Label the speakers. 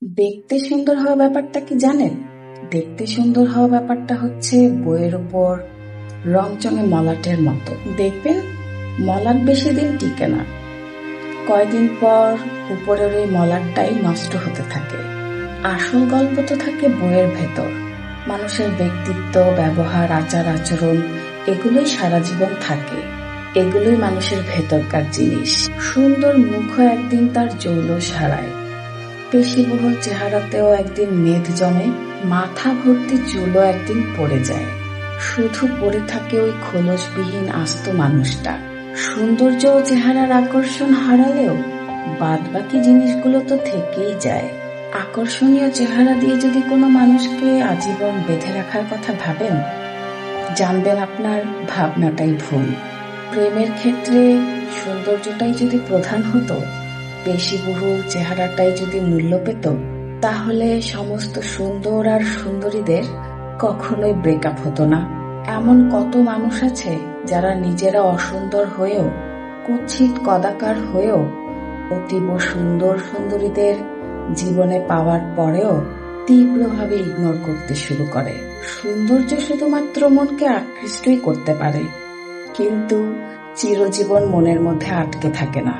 Speaker 1: দেখতে সুন্দর হওয়া ব্যাপারটা কি জানেন? দেখতে সুন্দর হওয়া ব্যাপারটা হচ্ছে বইয়ের উপর রংচঙে মলাটের মতো। দেখবেন মলাট বেশি দিন টিকে না, কয়দিন পর উপরের ওই মলাটটাই নষ্ট হতে থাকে। আসল গল্প তো থাকে বইয়ের ভেতর। মানুষের ব্যক্তিত্ব, ব্যবহার, আচার আচরণ এগুলোই সারা জীবন থাকে। এগুলোই মানুষের ভেতরকার জিনিস। সুন্দর মুখও একদিন তার জৌলুস হারায়, পেশিবহুল চেহারাতেও একদিন মেদ জমে, মাথা ভর্তি চুলও একদিন পড়ে যায়। শুধু পড়ে থাকে ওই খোলসবিহীন আস্ত মানুষটা। সৌন্দর্য ও চেহারার আকর্ষণ হারালেও বাদবাকি জিনিসগুলো তো থেকেই যায়। আকর্ষণীয় চেহারা দিয়ে যদি কোনো মানুষকে আজীবন বেঁধে রাখার কথা ভাবেন, জানবেন আপনার ভাবনাটাই ভুল। প্রেমের ক্ষেত্রে সৌন্দর্যটাই যদি প্রধান হতো, পেশিবহুল চেহারাটাই যদি মূল্য পেত, তাহলে সমস্ত সুন্দর আর সুন্দরীদের কখনোই ব্রেকআপ হতো না। এমন কত মানুষ আছে যারা নিজেরা অসুন্দর হয়েও, কুৎসিত কদাকার হয়েও অতীব সুন্দর সুন্দরীদের জীবনে পাওয়ার পরেও তীব্রভাবে ইগনোর করতে শুরু করে। সৌন্দর্য শুধুমাত্র মনকে আকৃষ্টই করতে পারে, কিন্তু চিরজীবন মনের মধ্যে আটকে থাকে না।